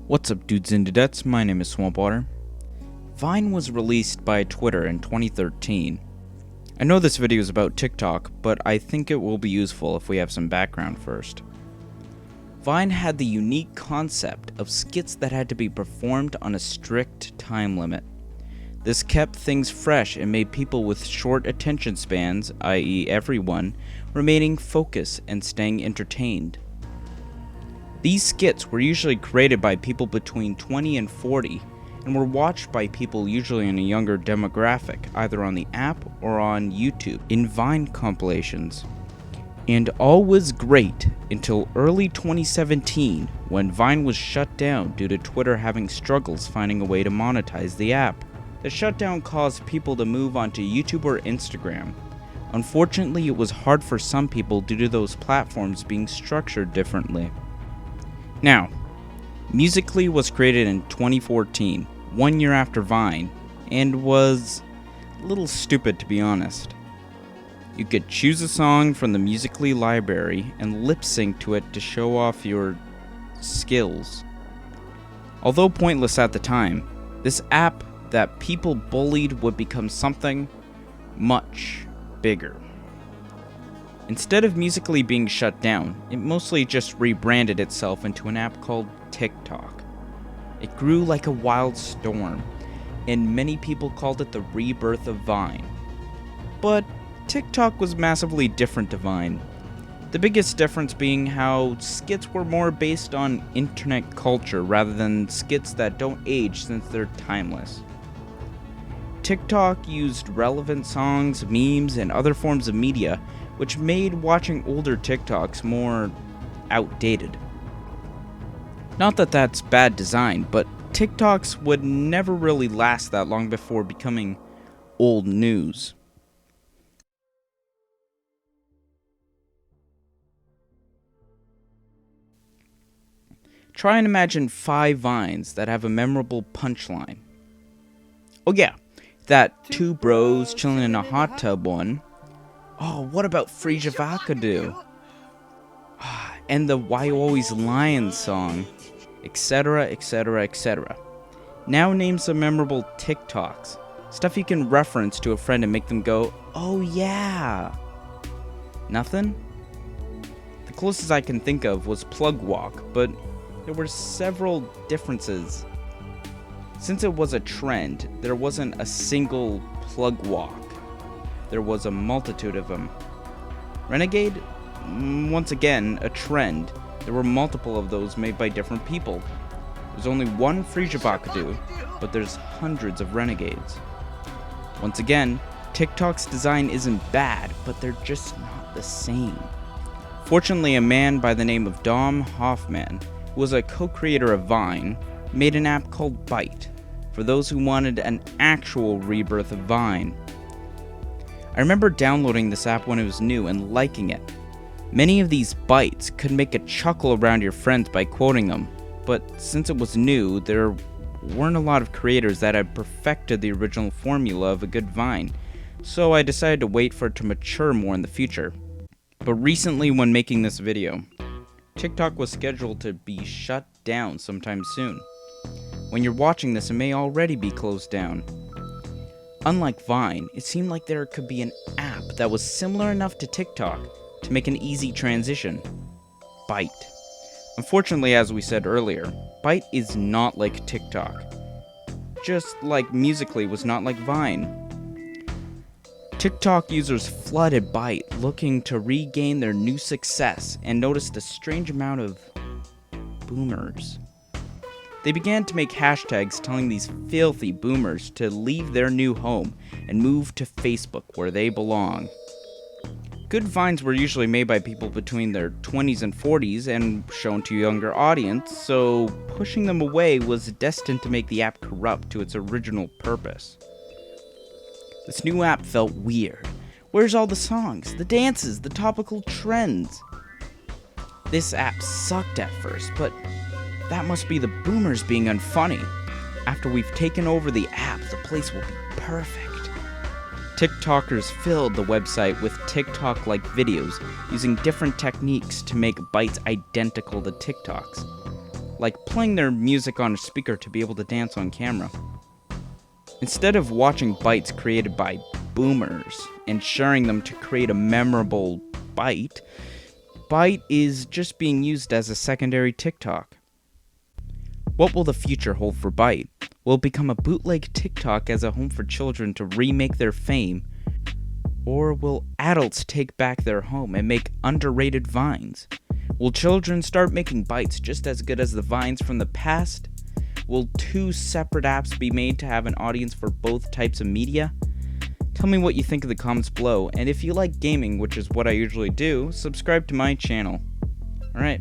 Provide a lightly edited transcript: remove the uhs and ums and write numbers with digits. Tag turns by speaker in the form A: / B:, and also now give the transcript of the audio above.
A: What's up, dudes and dudettes? My name is Swampwater. Vine was released by Twitter in 2013. I know this video is about TikTok, but I think it will be useful if we have some background first. Vine had the unique concept of skits that had to be performed on a strict time limit. This kept things fresh and made people with short attention spans, i.e. everyone, remaining focused and staying entertained. These skits were usually created by people between 20 and 40 and were watched by people usually in a younger demographic, either on the app or on YouTube, in Vine compilations. And all was great until early 2017 when Vine was shut down due to Twitter having struggles finding a way to monetize the app. The shutdown caused people to move onto YouTube or Instagram. Unfortunately, it was hard for some people due to those platforms being structured differently. Now, Musical.ly was created in 2014, 1 year after Vine, and was a little stupid, to be honest. You could choose a song from the Musical.ly library and lip sync to it to show off your skills. Although pointless at the time, this app that people bullied would become something much bigger. Instead of Musical.ly being shut down, it mostly just rebranded itself into an app called TikTok. It grew like a wild storm, and many people called it the rebirth of Vine. But TikTok was massively different to Vine. The biggest difference being how skits were more based on internet culture rather than skits that don't age since they're timeless. TikTok used relevant songs, memes, and other forms of media, which made watching older TikToks more outdated. Not that that's bad design, but TikToks would never really last that long before becoming old news. Try and imagine 5 Vines that have a memorable punchline. Oh yeah, that 2 bros chilling in a hot tub one. Oh, what about Frisia Vakadu? And the Why You Always Lying song, etc, etc, etc. Now name some memorable TikToks. Stuff you can reference to a friend and make them go, oh yeah. Nothing? The closest I can think of was Plug Walk, but there were several differences. Since it was a trend, there wasn't a single Plug Walk. There was a multitude of them. Renegade? Once again, a trend. There were multiple of those made by different people. There's only one Frisia Vakadu, but there's hundreds of Renegades. Once again, TikTok's design isn't bad, but they're just not the same. Fortunately, a man by the name of Dom Hoffman, who was a co-creator of Vine, made an app called Byte, for those who wanted an actual rebirth of Vine. I remember downloading this app when it was new and liking it. Many of these bytes could make a chuckle around your friends by quoting them, but since it was new, there weren't a lot of creators that had perfected the original formula of a good Vine, so I decided to wait for it to mature more in the future. But recently, when making this video, TikTok was scheduled to be shut down sometime soon. When you're watching this, it may already be closed down. Unlike Vine, it seemed like there could be an app that was similar enough to TikTok to make an easy transition. Byte. Unfortunately, as we said earlier, Byte is not like TikTok. Just like Musical.ly was not like Vine. TikTok users flooded Byte looking to regain their new success and noticed a strange amount of boomers. They began to make hashtags telling these filthy boomers to leave their new home and move to Facebook where they belong. Good Vines were usually made by people between their 20s and 40s and shown to a younger audience, so pushing them away was destined to make the app corrupt to its original purpose. This new app felt weird. Where's all the songs, the dances, the topical trends? This app sucked at first, but that must be the boomers being unfunny. After we've taken over the app, the place will be perfect. TikTokers filled the website with TikTok-like videos using different techniques to make Bytes identical to TikToks. like playing their music on a speaker to be able to dance on camera. Instead of watching bytes created by boomers and sharing them to create a memorable Byte is just being used as a secondary TikTok. What will the future hold for Byte? Will it become a bootleg TikTok as a home for children to remake their fame? Or will adults take back their home and make underrated vines? Will children start making bytes just as good as the vines from the past? Will 2 separate apps be made to have an audience for both types of media? Tell me what you think in the comments below, and if you like gaming, which is what I usually do, subscribe to my channel. Alright.